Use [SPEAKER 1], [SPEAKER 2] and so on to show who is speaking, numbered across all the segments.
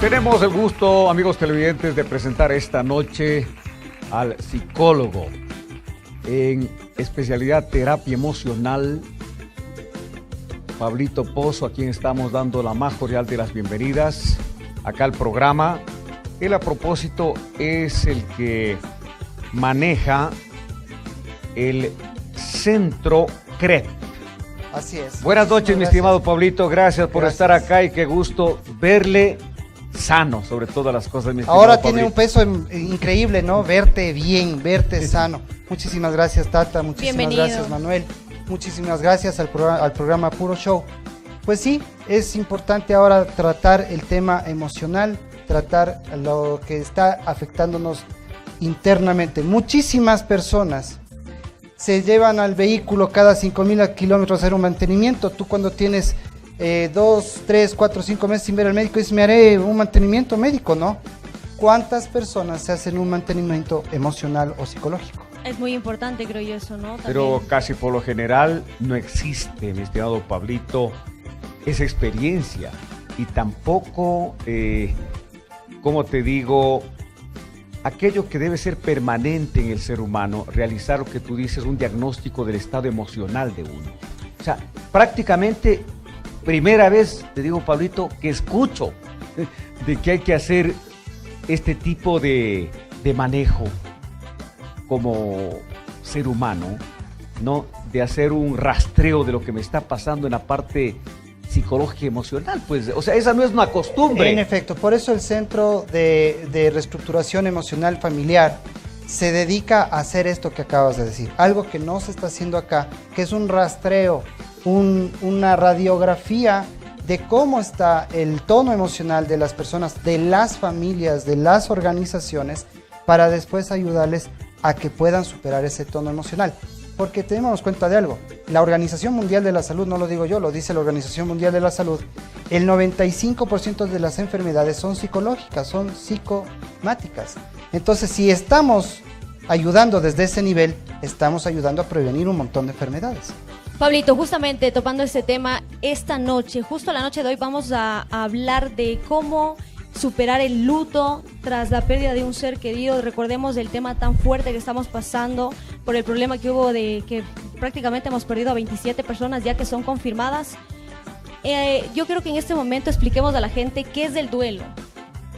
[SPEAKER 1] Tenemos el gusto, amigos televidentes, de presentar esta noche al psicólogo en especialidad terapia emocional, Pablito Pozo, a quien estamos dando la más cordial de las bienvenidas acá al programa. Él, a propósito, es el que maneja el Centro CREP.
[SPEAKER 2] Así es.
[SPEAKER 1] Buenas noches, mi estimado Pablito, gracias por estar acá y qué gusto verle sano, sobre todas las cosas, mi estimado
[SPEAKER 2] Ahora
[SPEAKER 1] Pablito.
[SPEAKER 2] tiene un peso increíble, ¿no? Verte bien, verte sano. Muchísimas gracias, Tata, muchísimas gracias, Manuel. Muchísimas gracias al programa Puro Show. Pues sí, es importante ahora tratar el tema emocional, tratar lo que está afectándonos internamente. Muchísimas personas se llevan al vehículo cada 5.000 kilómetros a hacer un mantenimiento. Tú cuando tienes 2, 3, 4, 5 meses sin ver al médico dices, me haré un mantenimiento médico, ¿no? ¿Cuántas personas se hacen un mantenimiento emocional o psicológico?
[SPEAKER 3] Es muy importante, creo yo, eso, ¿no? También.
[SPEAKER 1] Pero casi por lo general no existe, mi estimado Pablito, esa experiencia. Y tampoco, como te digo, aquello que debe ser permanente en el ser humano, realizar lo que tú dices, un diagnóstico del estado emocional de uno. O sea, prácticamente, primera vez, te digo, Pablito, que escucho de que hay que hacer este tipo de manejo como ser humano, ¿no? De hacer un rastreo de lo que me está pasando en la parte psicológica y emocional, pues, o sea, esa no es una costumbre.
[SPEAKER 2] En efecto, por eso el Centro de Reestructuración Emocional Familiar se dedica a hacer esto que acabas de decir, algo que no se está haciendo acá, que es un rastreo, una radiografía de cómo está el tono emocional de las personas, de las familias, de las organizaciones, para después ayudarles a que puedan superar ese tono emocional. Porque tenemos cuenta de algo, la Organización Mundial de la Salud, no lo digo yo, lo dice la Organización Mundial de la Salud, el 95% de las enfermedades son psicológicas, son psicomáticas. Entonces, si estamos ayudando desde ese nivel, estamos ayudando a prevenir un montón de enfermedades.
[SPEAKER 3] Pablito, justamente topando este tema, esta noche, justo la noche de hoy, vamos a hablar de cómo superar el luto tras la pérdida de un ser querido. Recordemos el tema tan fuerte que estamos pasando por el problema que hubo de que prácticamente hemos perdido a 27 personas ya que son confirmadas. Yo creo que en este momento expliquemos a la gente qué es el duelo,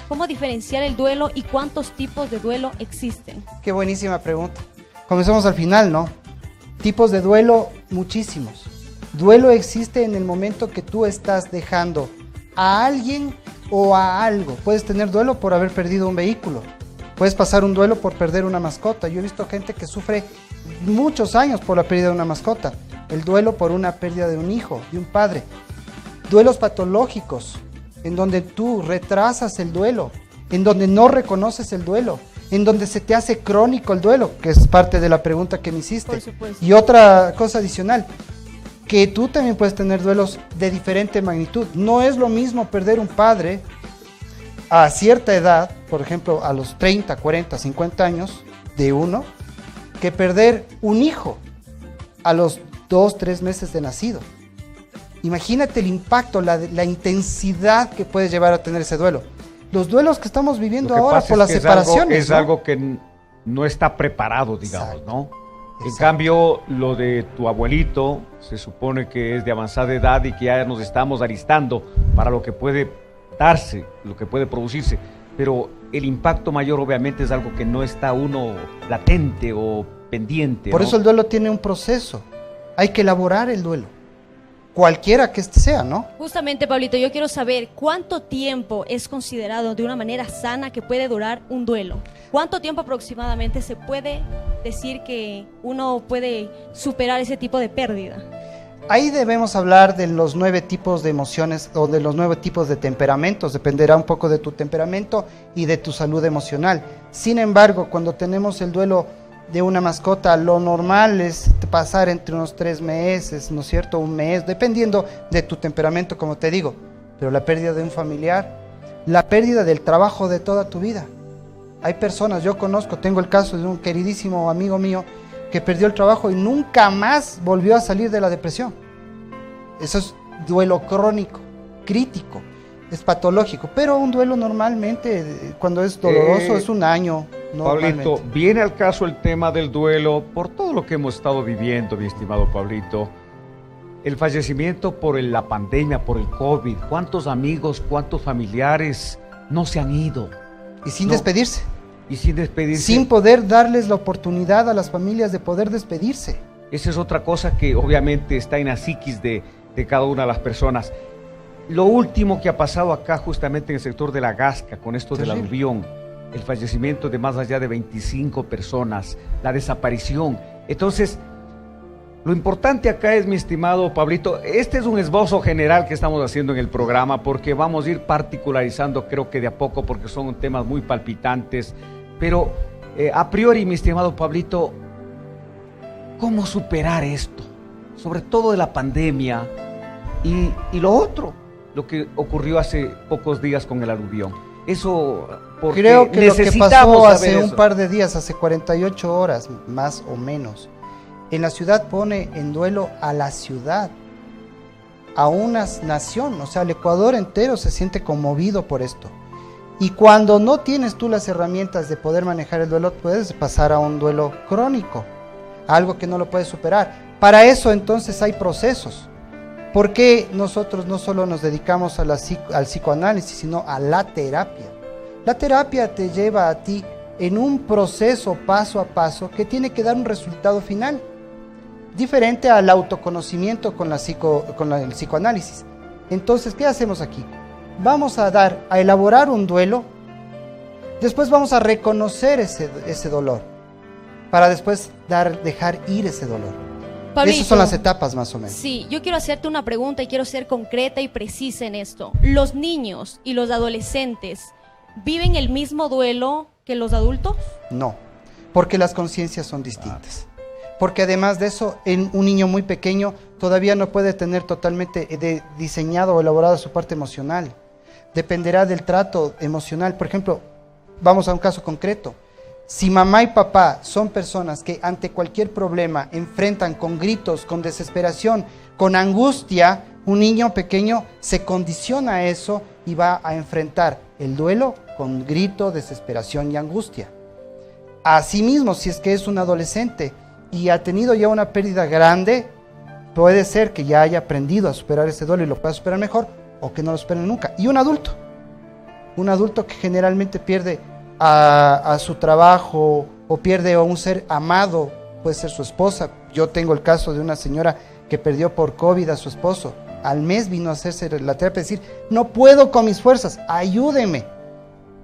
[SPEAKER 3] cómo diferenciar el duelo y cuántos tipos de duelo existen.
[SPEAKER 2] Qué buenísima pregunta. Comenzamos al final, ¿no? Tipos de duelo, muchísimos. Duelo existe en el momento que tú estás dejando a alguien o a algo. Puedes tener duelo por haber perdido un vehículo. Puedes pasar un duelo por perder una mascota. Yo he visto gente que sufre muchos años por la pérdida de una mascota. El duelo por una pérdida de un hijo, de un padre. Duelos patológicos, en donde tú retrasas el duelo, en donde no reconoces el duelo, en donde se te hace crónico el duelo, que es parte de la pregunta que me hiciste.
[SPEAKER 3] Por supuesto.
[SPEAKER 2] Y otra cosa adicional, que tú también puedes tener duelos de diferente magnitud. No es lo mismo perder un padre a cierta edad, por ejemplo, a los 30, 40, 50 años de uno, que perder un hijo a los 2, 3 meses de nacido. Imagínate el impacto, la intensidad que puede llevar a tener ese duelo. Los duelos que estamos viviendo ahora por las separaciones.
[SPEAKER 1] Es algo que no está preparado, digamos,
[SPEAKER 2] Exacto.
[SPEAKER 1] ¿no? En
[SPEAKER 2] Exacto.
[SPEAKER 1] cambio, lo de tu abuelito se supone que es de avanzada edad y que ya nos estamos alistando para lo que puede darse, lo que puede producirse. Pero el impacto mayor obviamente es algo que no está uno latente o pendiente.
[SPEAKER 2] Por
[SPEAKER 1] ¿no?
[SPEAKER 2] eso el duelo tiene un proceso. Hay que elaborar el duelo. Cualquiera que este sea, ¿no?
[SPEAKER 3] Justamente, Pablito, yo quiero saber cuánto tiempo es considerado de una manera sana que puede durar un duelo. ¿Cuánto tiempo aproximadamente se puede decir que uno puede superar ese tipo de pérdida?
[SPEAKER 2] Ahí debemos hablar de los 9 tipos de emociones o de los 9 tipos de temperamentos. Dependerá un poco de tu temperamento y de tu salud emocional. Sin embargo, cuando tenemos el duelo de una mascota, lo normal es pasar entre unos 3 meses, ¿no es cierto? Un mes, dependiendo de tu temperamento, como te digo. Pero la pérdida de un familiar, la pérdida del trabajo de toda tu vida. Hay personas, yo conozco, tengo el caso de un queridísimo amigo mío que perdió el trabajo y nunca más volvió a salir de la depresión. Eso es duelo crónico, crítico. es patológico, pero un duelo normalmente, cuando es doloroso, es un año.
[SPEAKER 1] Pablito, viene al caso el tema del duelo por todo lo que hemos estado viviendo, mi estimado Pablito. El fallecimiento por la pandemia, por el COVID. ¿Cuántos amigos, cuántos familiares no se han ido?
[SPEAKER 2] Y sin despedirse.
[SPEAKER 1] Y sin despedirse.
[SPEAKER 2] Sin poder darles la oportunidad a las familias de poder despedirse.
[SPEAKER 1] Esa es otra cosa que obviamente está en la psiquis de cada una de las personas. Lo último que ha pasado acá justamente en el sector de la Gasca, con esto del aluvión, el fallecimiento de más allá de 25 personas, la desaparición. Entonces, lo importante acá es, mi estimado Pablito, este es un esbozo general que estamos haciendo en el programa, porque vamos a ir particularizando, creo que de a poco, porque son temas muy palpitantes, pero a priori, mi estimado Pablito, ¿cómo superar esto? Sobre todo de la pandemia y lo otro, lo que ocurrió hace pocos días con el aluvión. Eso, porque
[SPEAKER 2] creo que lo que pasó hace un
[SPEAKER 1] eso.
[SPEAKER 2] par de días, hace 48 horas, más o menos, en la ciudad pone en duelo a la ciudad, a una nación, o sea, el Ecuador entero se siente conmovido por esto. Y cuando no tienes tú las herramientas de poder manejar el duelo, puedes pasar a un duelo crónico, algo que no lo puedes superar. Para eso entonces hay procesos. ¿Por qué nosotros no solo nos dedicamos al psicoanálisis, sino a la terapia? La terapia te lleva a ti en un proceso paso a paso que tiene que dar un resultado final, diferente al autoconocimiento con el psicoanálisis. Entonces, ¿qué hacemos aquí? Vamos a elaborar un duelo, después vamos a reconocer ese dolor, para después dejar ir ese dolor.
[SPEAKER 3] Pablito,
[SPEAKER 2] esas son las etapas más o menos.
[SPEAKER 3] Sí, yo quiero hacerte una pregunta y quiero ser concreta y precisa en esto. ¿Los niños y los adolescentes viven el mismo duelo que los adultos?
[SPEAKER 2] No, porque las conciencias son distintas. Porque además de eso, un niño muy pequeño todavía no puede tener totalmente diseñado o elaborado su parte emocional. Dependerá del trato emocional. Por ejemplo, vamos a un caso concreto. Si mamá y papá son personas que ante cualquier problema enfrentan con gritos, con desesperación, con angustia, un niño pequeño se condiciona a eso y va a enfrentar el duelo con grito, desesperación y angustia. Asimismo, si es que es un adolescente y ha tenido ya una pérdida grande, puede ser que ya haya aprendido a superar ese duelo y lo pueda superar mejor, o que no lo supere nunca. Y un adulto que generalmente pierde a su trabajo o pierde a un ser amado, puede ser su esposa. Yo tengo el caso de una señora que perdió por COVID a su esposo. Al mes vino a hacerse la terapia y decir, no puedo con mis fuerzas, ayúdeme.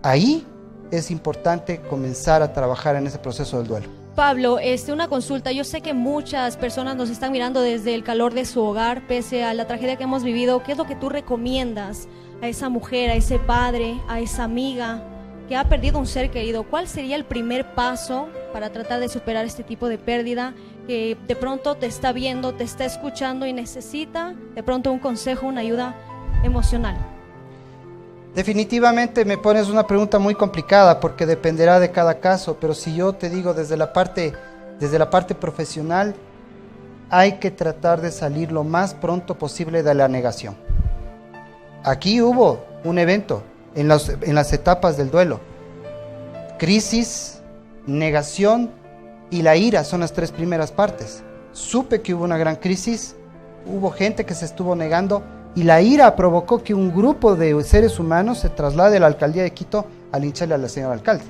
[SPEAKER 2] Ahí es importante comenzar a trabajar en ese proceso del duelo.
[SPEAKER 3] Pablo, una consulta. Yo sé que muchas personas nos están mirando desde el calor de su hogar, pese a la tragedia que hemos vivido. ¿Qué es lo que tú recomiendas a esa mujer, a ese padre, a esa amiga que ha perdido un ser querido? ¿Cuál sería el primer paso para tratar de superar este tipo de pérdida, que de pronto te está viendo, te está escuchando y necesita de pronto un consejo, una ayuda emocional?
[SPEAKER 2] Definitivamente me pones una pregunta muy complicada porque dependerá de cada caso, pero si yo te digo desde la parte profesional, hay que tratar de salir lo más pronto posible de la negación. Aquí hubo un evento en las etapas del duelo: crisis, negación y la ira son las tres primeras partes. Supe que hubo una gran crisis, hubo gente que se estuvo negando, y la ira provocó que un grupo de seres humanos se traslade a la alcaldía de Quito a lincharle a la señora alcalde.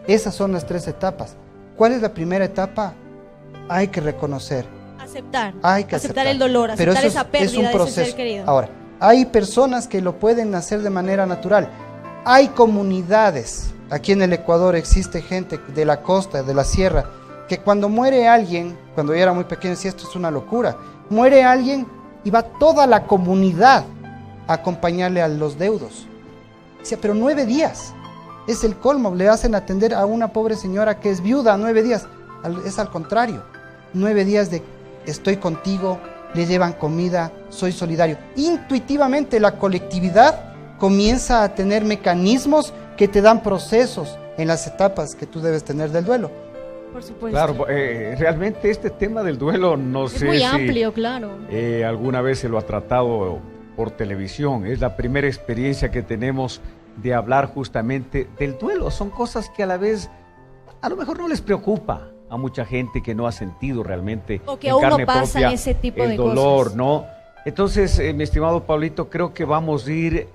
[SPEAKER 2] Esas son las tres etapas. ¿Cuál es la primera etapa? Hay que reconocer. Aceptar
[SPEAKER 3] el dolor, aceptar esa pérdida
[SPEAKER 2] es un proceso.
[SPEAKER 3] De ese ser querido.
[SPEAKER 2] Ahora, hay personas que lo pueden hacer de manera natural. Hay comunidades. Aquí en el Ecuador existe gente de la costa, de la sierra, que cuando muere alguien, cuando yo era muy pequeño decía, esto es una locura. Muere alguien y va toda la comunidad a acompañarle a los deudos. Decía, pero 9 días, es el colmo, le hacen atender a una pobre señora que es viuda 9 días. Es al contrario, 9 días de estoy contigo, le llevan comida, soy solidario. Intuitivamente la colectividad comienza a tener mecanismos que te dan procesos en las etapas que tú debes tener del duelo.
[SPEAKER 3] Por supuesto.
[SPEAKER 1] Claro, realmente este tema del duelo no sé
[SPEAKER 3] muy amplio, claro.
[SPEAKER 1] Alguna vez se lo ha tratado por televisión. Es la primera experiencia que tenemos de hablar justamente del duelo. Son cosas que a la vez, a lo mejor no les preocupa a mucha gente que no ha sentido realmente
[SPEAKER 3] o que
[SPEAKER 1] en
[SPEAKER 3] aún no
[SPEAKER 1] carne
[SPEAKER 3] pasan
[SPEAKER 1] propia
[SPEAKER 3] ese tipo
[SPEAKER 1] el
[SPEAKER 3] de
[SPEAKER 1] dolor,
[SPEAKER 3] cosas.
[SPEAKER 1] ¿no? Entonces, mi estimado Pablito, creo que vamos a ir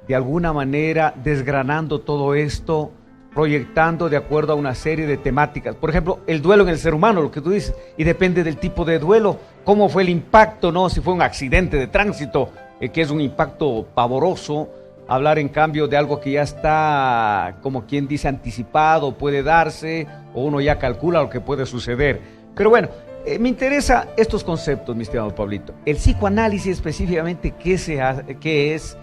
[SPEAKER 1] de alguna manera desgranando todo esto, proyectando de acuerdo a una serie de temáticas. Por ejemplo, el duelo en el ser humano, lo que tú dices, y depende del tipo de duelo, cómo fue el impacto, ¿no? Si fue un accidente de tránsito, que es un impacto pavoroso. Hablar en cambio de algo que ya está, como quien dice, anticipado, puede darse, o uno ya calcula lo que puede suceder. Pero bueno, me interesan estos conceptos, mi estimado Pablito. El psicoanálisis específicamente, qué es,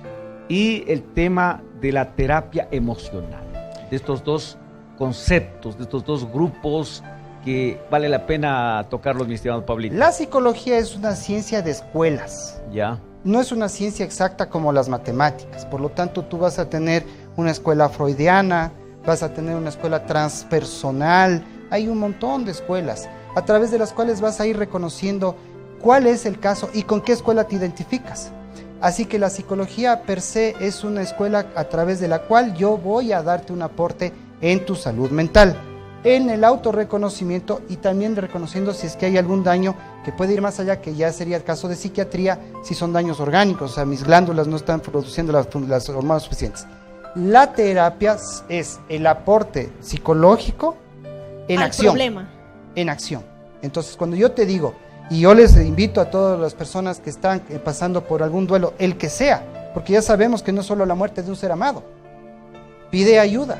[SPEAKER 1] y el tema de la terapia emocional. De estos dos conceptos, de estos dos grupos que vale la pena tocarlos, mi estimado Pablito.
[SPEAKER 2] La psicología es una ciencia de escuelas.
[SPEAKER 1] Ya.
[SPEAKER 2] No es una ciencia exacta como las matemáticas, por lo tanto tú vas a tener una escuela freudiana, vas a tener una escuela transpersonal, hay un montón de escuelas a través de las cuales vas a ir reconociendo cuál es el caso y con qué escuela te identificas. Así que la psicología per se es una escuela a través de la cual yo voy a darte un aporte en tu salud mental, en el autorreconocimiento y también reconociendo si es que hay algún daño que puede ir más allá, que ya sería el caso de psiquiatría, si son daños orgánicos, o sea, mis glándulas no están produciendo las hormonas suficientes. La terapia es el aporte psicológico en
[SPEAKER 3] al
[SPEAKER 2] acción.
[SPEAKER 3] Problema.
[SPEAKER 2] En acción. Entonces, cuando yo te digo, y yo les invito a todas las personas que están pasando por algún duelo, el que sea, porque ya sabemos que no es solo la muerte de un ser amado, pide ayuda.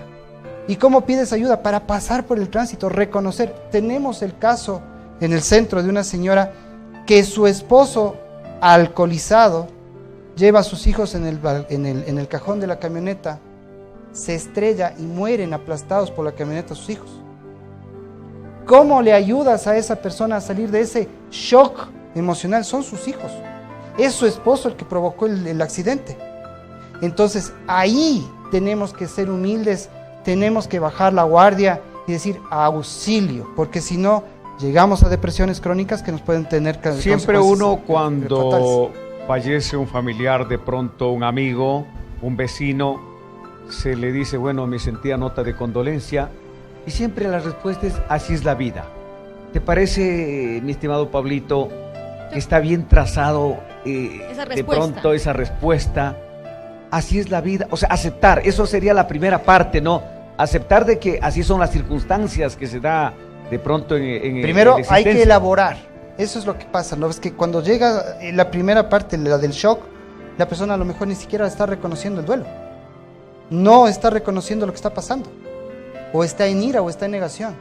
[SPEAKER 2] ¿Y cómo pides ayuda? Para pasar por el tránsito, reconocer. Tenemos el caso en el centro de una señora que su esposo alcoholizado lleva a sus hijos en el cajón de la camioneta, se estrella y mueren aplastados por la camioneta sus hijos. ¿Cómo le ayudas a esa persona a salir de ese shock emocional? Son sus hijos. Es su esposo el que provocó el accidente. Entonces ahí tenemos que ser humildes, tenemos que bajar la guardia y decir auxilio, porque si no llegamos a depresiones crónicas que nos pueden tener
[SPEAKER 1] siempre uno cuando
[SPEAKER 2] fatales.
[SPEAKER 1] Fallece un familiar, de pronto un amigo, un vecino, se le dice, bueno, me sentía nota de condolencia, y siempre la respuesta es, así es la vida. ¿Te parece, mi estimado Pablito, que está bien trazado de pronto esa respuesta? Así es la vida, o sea, aceptar, eso sería la primera parte, ¿no? Aceptar de que así son las circunstancias que se da de pronto en
[SPEAKER 2] primero
[SPEAKER 1] en
[SPEAKER 2] hay que elaborar, eso es lo que pasa, ¿no? Es que cuando llega la primera parte, la del shock, la persona a lo mejor ni siquiera está reconociendo el duelo, no está reconociendo lo que está pasando, o está en ira o está en negación.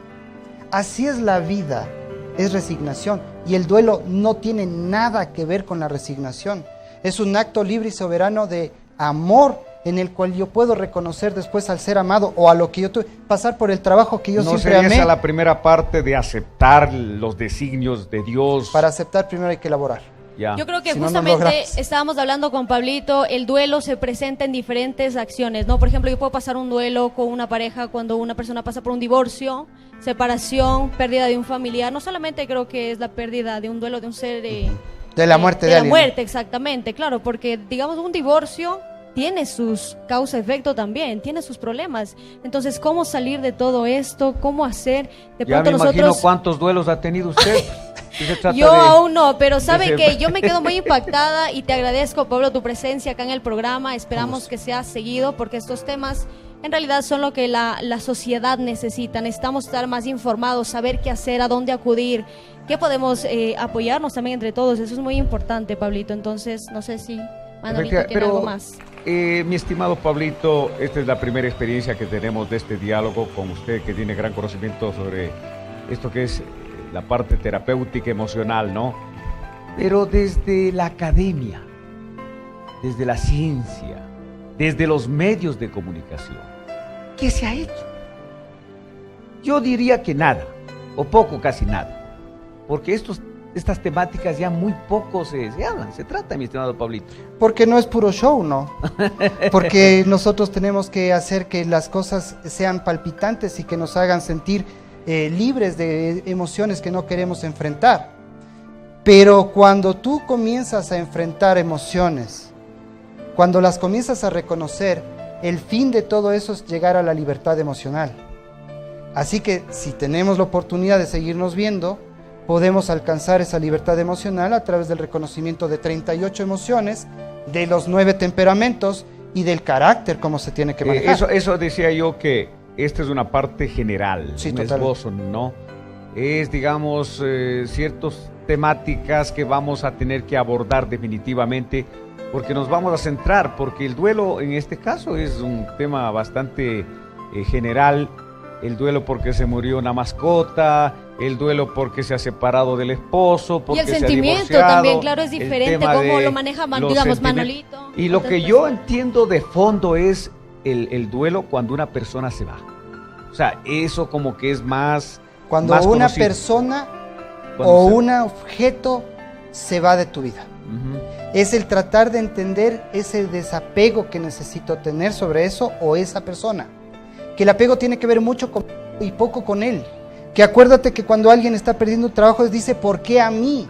[SPEAKER 2] Así es la vida, es resignación, y el duelo no tiene nada que ver con la resignación, es un acto libre y soberano de amor en el cual yo puedo reconocer después al ser amado o a lo que yo tuve, pasar por el trabajo que yo siempre amé.
[SPEAKER 1] ¿No sería esa la primera parte de aceptar los designios de Dios?
[SPEAKER 2] Para aceptar primero hay que elaborar.
[SPEAKER 1] Ya.
[SPEAKER 3] Yo creo que
[SPEAKER 2] Si
[SPEAKER 3] justamente
[SPEAKER 2] no
[SPEAKER 3] estábamos hablando con Pablito, el duelo se presenta en diferentes acciones, ¿no? Por ejemplo, yo puedo pasar un duelo con una pareja cuando una persona pasa por un divorcio, separación, pérdida de un familiar. No solamente creo que es la pérdida de un duelo de un ser...
[SPEAKER 2] de la muerte de alguien.
[SPEAKER 3] De la muerte, exactamente, claro, porque digamos un divorcio tiene sus causa-efecto también, tiene sus problemas. Entonces, ¿cómo salir de todo esto? ¿Cómo hacer? De
[SPEAKER 1] ya
[SPEAKER 3] pronto
[SPEAKER 1] me imagino
[SPEAKER 3] nosotros...
[SPEAKER 1] cuántos duelos ha tenido usted.
[SPEAKER 3] Yo aún no, pero sabe que yo me quedo muy impactada y te agradezco, Pablo, tu presencia acá en el programa. Esperamos que sea seguido porque estos temas en realidad son lo que la sociedad necesita. Necesitamos estar más informados, saber qué hacer, a dónde acudir, qué podemos apoyarnos también entre todos. Eso es muy importante, Pablito. Entonces, no sé si Manolito tiene algo más.
[SPEAKER 1] Mi estimado Pablito, esta es la primera experiencia que tenemos de este diálogo con usted, que tiene gran conocimiento sobre esto que es la parte terapéutica emocional, ¿no? Pero desde la academia, desde la ciencia, desde los medios de comunicación, ¿qué se ha hecho? Yo diría que nada, o poco, casi nada, porque estas temáticas ya muy poco se hablan, se trata, mi estimado Pablito.
[SPEAKER 2] Porque no es puro show, ¿no? Porque nosotros tenemos que hacer que las cosas sean palpitantes y que nos hagan sentir libres de emociones que no queremos enfrentar. Pero cuando tú comienzas a enfrentar emociones Cuando las comienzas a reconocer, el fin de todo eso es llegar a la libertad emocional. Así que si tenemos la oportunidad de seguirnos viendo, podemos alcanzar esa libertad emocional a través del reconocimiento de 38 emociones, de los 9 temperamentos y del carácter, cómo se tiene que manejar.
[SPEAKER 1] Eso decía yo, que esta es una parte general,
[SPEAKER 2] Sí,
[SPEAKER 1] un
[SPEAKER 2] totalmente.
[SPEAKER 1] esbozo, ¿no? Es, digamos, ciertas temáticas que vamos a tener que abordar definitivamente, porque nos vamos a centrar, porque el duelo en este caso es un tema bastante general. El duelo porque se murió una mascota, el duelo porque se ha separado del esposo, porque
[SPEAKER 3] Y el
[SPEAKER 1] se ha
[SPEAKER 3] sentimiento
[SPEAKER 1] divorciado,
[SPEAKER 3] también, claro, es
[SPEAKER 1] el
[SPEAKER 3] diferente
[SPEAKER 1] tema
[SPEAKER 3] cómo
[SPEAKER 1] de
[SPEAKER 3] lo maneja,
[SPEAKER 1] los
[SPEAKER 3] digamos,
[SPEAKER 1] sentimientos.
[SPEAKER 3] Manolito.
[SPEAKER 1] Y lo
[SPEAKER 3] otras
[SPEAKER 1] que yo
[SPEAKER 3] personas.
[SPEAKER 1] entiendo de fondo es el duelo cuando una persona se va. O sea, eso como que es más...
[SPEAKER 2] Cuando
[SPEAKER 1] más
[SPEAKER 2] una
[SPEAKER 1] conocido.
[SPEAKER 2] persona
[SPEAKER 1] Cuando
[SPEAKER 2] o
[SPEAKER 1] se-
[SPEAKER 2] un objeto se va de tu vida.
[SPEAKER 1] Ujú.
[SPEAKER 2] Es el tratar de entender ese desapego que necesito tener sobre eso o esa persona. Que el apego tiene que ver mucho con y poco con él. Que acuérdate que cuando alguien está perdiendo un trabajo dice, ¿por qué a mí?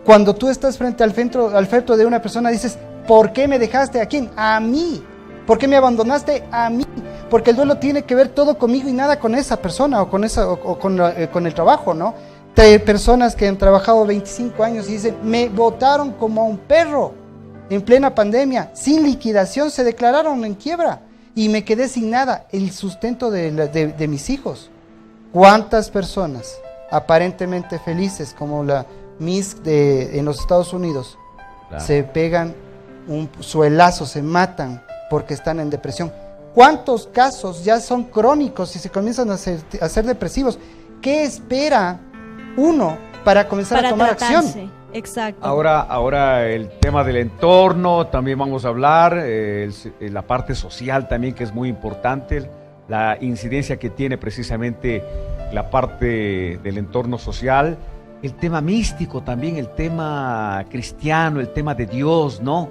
[SPEAKER 2] Cuando tú estás frente al feto de una persona dices, ¿por qué me dejaste? ¿A quién? A mí. ¿Por qué me abandonaste? A mí. Porque el duelo tiene que ver todo conmigo y nada con esa persona o con el trabajo, ¿no? Hay personas que han trabajado 25 años y dicen, me botaron como a un perro en plena pandemia, sin liquidación, se declararon en quiebra y me quedé sin nada, el sustento de mis hijos. ¿Cuántas personas aparentemente felices como la Miss en los Estados Unidos
[SPEAKER 1] Claro.
[SPEAKER 2] se pegan un suelazo, se matan porque están en depresión? ¿Cuántos casos ya son crónicos y se comienzan a ser depresivos? ¿Qué espera uno para comenzar a tomar
[SPEAKER 3] tratarse.
[SPEAKER 2] acción?
[SPEAKER 3] Exacto.
[SPEAKER 1] Ahora el tema del entorno, también vamos a hablar, la parte social también, que es muy importante, la incidencia que tiene precisamente la parte del entorno social, el tema místico también, el tema cristiano, el tema de Dios, ¿no?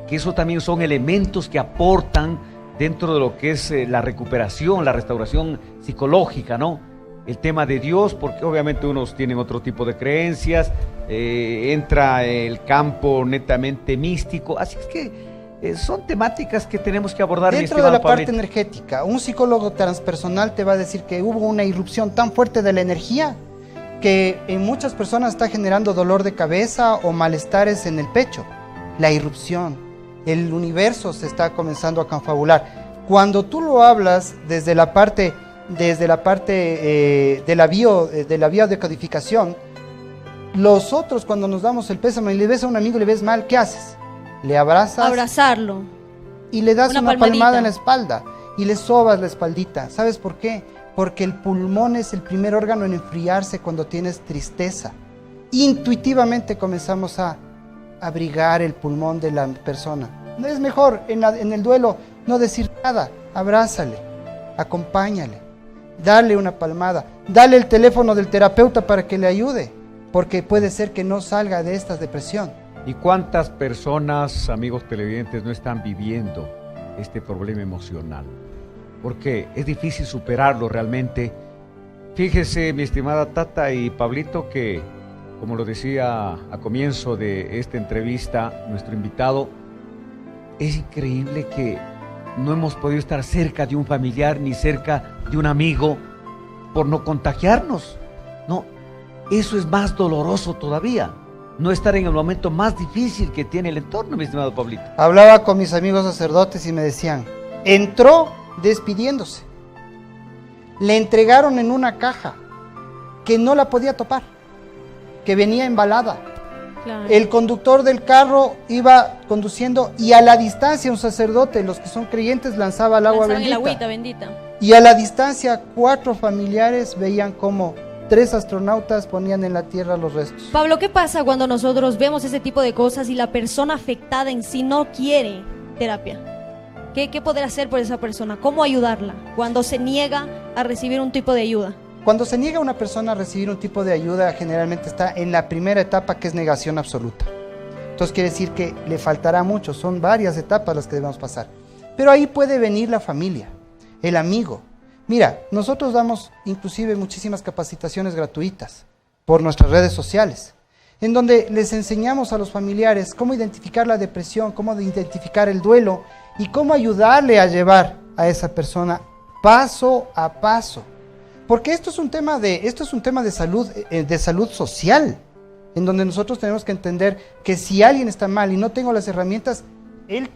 [SPEAKER 1] Que eso también son elementos que aportan dentro de lo que es la recuperación, la restauración psicológica, ¿no? El tema de Dios, porque obviamente unos tienen otro tipo de creencias, entra el campo netamente místico, así es que son temáticas que tenemos que abordar.
[SPEAKER 2] Dentro de la parte energética, un psicólogo transpersonal te va a decir que hubo una irrupción tan fuerte de la energía que en muchas personas está generando dolor de cabeza o malestares en el pecho. La irrupción, el universo se está comenzando a confabular. Cuando tú lo hablas desde la parte de la biodecodificación, los otros cuando nos damos el pésame y le ves a un amigo y le ves mal, ¿qué haces? Le abrazas
[SPEAKER 3] Abrazarlo.
[SPEAKER 2] y le das una
[SPEAKER 3] palmadita.
[SPEAKER 2] palmada en la espalda y le sobas la espaldita. ¿Sabes por qué? Porque el pulmón es el primer órgano en enfriarse cuando tienes tristeza. Intuitivamente comenzamos a abrigar el pulmón de la persona. No es mejor en el duelo no decir nada, abrázale, acompáñale, dale una palmada, dale el teléfono del terapeuta para que le ayude, porque puede ser que no salga de esta depresión.
[SPEAKER 1] ¿Y cuántas personas, amigos televidentes, no están viviendo este problema emocional? Porque es difícil superarlo realmente. Fíjese, mi estimada Tata y Pablito, que como lo decía a comienzo de esta entrevista, nuestro invitado, es increíble que no hemos podido estar cerca de un familiar ni cerca de un amigo por no contagiarnos. No, eso es más doloroso todavía. No estar en el momento más difícil que tiene el entorno, mi estimado Pablito.
[SPEAKER 2] Hablaba con mis amigos sacerdotes y me decían, entró despidiéndose. Le entregaron en una caja que no la podía topar, que venía embalada.
[SPEAKER 3] Claro.
[SPEAKER 2] El conductor del carro iba conduciendo y a la distancia un sacerdote, los que son creyentes, lanzaba el agua
[SPEAKER 3] Lanzaban el
[SPEAKER 2] bendita.
[SPEAKER 3] agüita bendita.
[SPEAKER 2] Y a la distancia 4 familiares veían como 3 astronautas ponían en la tierra los restos.
[SPEAKER 3] Pablo, ¿qué pasa cuando nosotros vemos ese tipo de cosas y la persona afectada en sí no quiere terapia? ¿Qué poder hacer por esa persona? ¿Cómo ayudarla cuando se niega a recibir un tipo de ayuda?
[SPEAKER 2] Cuando se niega a una persona a recibir un tipo de ayuda, generalmente está en la primera etapa, que es negación absoluta. Entonces quiere decir que le faltará mucho, son varias etapas las que debemos pasar. Pero ahí puede venir la familia, el amigo. Mira, nosotros damos inclusive muchísimas capacitaciones gratuitas por nuestras redes sociales. en donde les enseñamos a los familiares cómo identificar la depresión, cómo identificar el duelo y cómo ayudarle a llevar a esa persona paso a paso. Porque esto es un tema de salud social, en donde nosotros tenemos que entender que si alguien está mal y no tengo las herramientas, el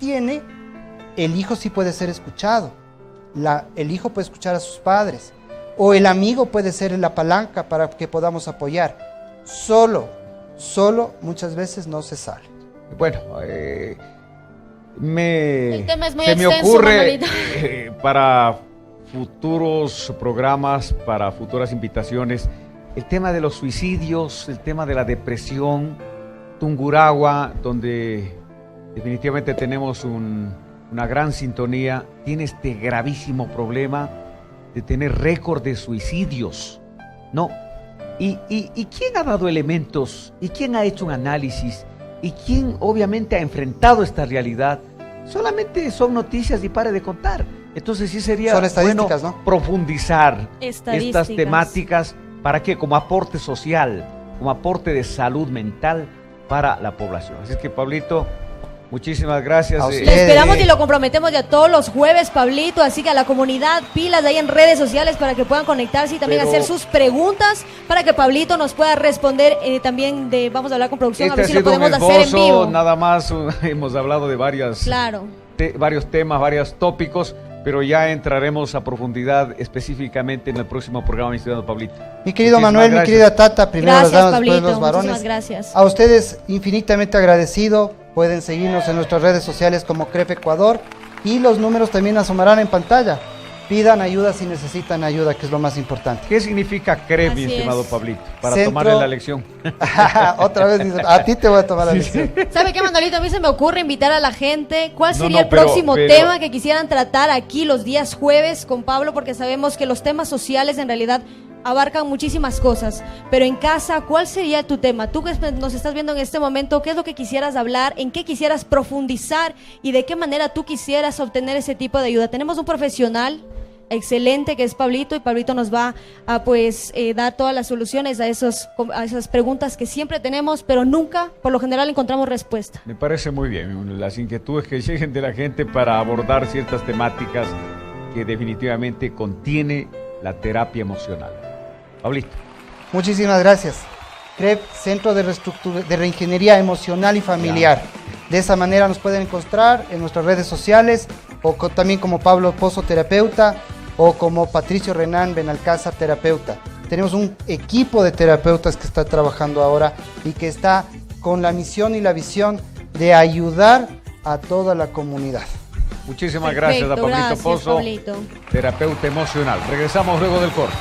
[SPEAKER 2] hijo sí puede ser escuchado, el hijo puede escuchar a sus padres, o el amigo puede ser la palanca para que podamos apoyar. Solo muchas veces no se sale.
[SPEAKER 1] Bueno,
[SPEAKER 3] El tema es muy
[SPEAKER 1] se me
[SPEAKER 3] extenso,
[SPEAKER 1] ocurre
[SPEAKER 3] Manolito.
[SPEAKER 1] Para futuros programas, para futuras invitaciones, el tema de los suicidios, el tema de la depresión, Tungurahua, donde definitivamente tenemos una gran sintonía, tiene este gravísimo problema de tener récord de suicidios, ¿no? ¿Y quién ha dado elementos? ¿Y quién ha hecho un análisis? ¿Y quién obviamente ha enfrentado esta realidad? Solamente son noticias y pare de contar. Entonces sí sería
[SPEAKER 2] Son estadísticas,
[SPEAKER 1] bueno
[SPEAKER 2] ¿no?
[SPEAKER 1] profundizar
[SPEAKER 3] Estadísticas.
[SPEAKER 1] estas temáticas. ¿Para qué? Como aporte social, como aporte de salud mental para la población. Así es que, Pablito, muchísimas gracias.
[SPEAKER 2] A usted.
[SPEAKER 3] Lo esperamos y lo comprometemos ya todos los jueves, Pablito, así que a la comunidad, pilas de ahí en redes sociales para que puedan conectarse y también
[SPEAKER 1] Pero
[SPEAKER 3] hacer sus preguntas para que Pablito nos pueda responder también vamos a hablar con producción, a ver si lo
[SPEAKER 1] ha sido un
[SPEAKER 3] podemos hacer en
[SPEAKER 1] esbozo,
[SPEAKER 3] vivo.
[SPEAKER 1] nada más hemos hablado de varios temas, varios tópicos, pero ya entraremos a profundidad específicamente en el próximo programa, mi estimado Pablito.
[SPEAKER 2] Mi querido
[SPEAKER 1] Muchísimas
[SPEAKER 2] Manuel,
[SPEAKER 1] gracias.
[SPEAKER 2] mi querida Tata, primero
[SPEAKER 3] Gracias,
[SPEAKER 2] las damas,
[SPEAKER 3] Pablito,
[SPEAKER 2] después los varones.
[SPEAKER 3] muchísimas gracias.
[SPEAKER 2] A ustedes infinitamente agradecido. Pueden seguirnos en nuestras redes sociales como CREF Ecuador y los números también asomarán en pantalla. Pidan ayuda si necesitan ayuda, que es lo más importante.
[SPEAKER 1] ¿Qué significa CREF, mi
[SPEAKER 3] Así
[SPEAKER 1] estimado
[SPEAKER 3] es.
[SPEAKER 1] Pablito? Para
[SPEAKER 2] Centro-
[SPEAKER 1] tomarle la lección.
[SPEAKER 2] Otra vez dice, a ti te voy a tomar la lección.
[SPEAKER 3] ¿Sabe qué, Manolito? A mí se me ocurre invitar a la gente. ¿Cuál
[SPEAKER 1] No,
[SPEAKER 3] sería
[SPEAKER 1] no,
[SPEAKER 3] el próximo
[SPEAKER 1] pero-
[SPEAKER 3] tema que quisieran tratar aquí los días jueves con Pablo? Porque sabemos que los temas sociales en realidad abarcan muchísimas cosas. Pero en casa, ¿cuál sería tu tema? Tú que nos estás viendo en este momento, ¿qué es lo que quisieras hablar? ¿En qué quisieras profundizar? ¿Y de qué manera tú quisieras obtener ese tipo de ayuda? Tenemos un profesional excelente que es Pablito, y Pablito nos va a dar todas las soluciones a esas preguntas que siempre tenemos, pero nunca, por lo general, encontramos respuesta.
[SPEAKER 1] Me parece muy bien las inquietudes que lleguen de la gente para abordar ciertas temáticas que definitivamente contiene la terapia emocional. Pablito.
[SPEAKER 2] Muchísimas gracias. CREF, Centro de Reingeniería Emocional y Familiar. De esa manera nos pueden encontrar en nuestras redes sociales, o también como Pablo Pozo, terapeuta, o como Patricio Renan Benalcázar, terapeuta. Tenemos un equipo de terapeutas que está trabajando ahora y que está con la misión y la visión de ayudar a toda la comunidad.
[SPEAKER 1] Muchísimas gracias a
[SPEAKER 3] Perfecto,
[SPEAKER 1] Pablito
[SPEAKER 3] gracias,
[SPEAKER 1] Pozo,
[SPEAKER 3] Pablito.
[SPEAKER 1] terapeuta emocional. Regresamos luego del corte.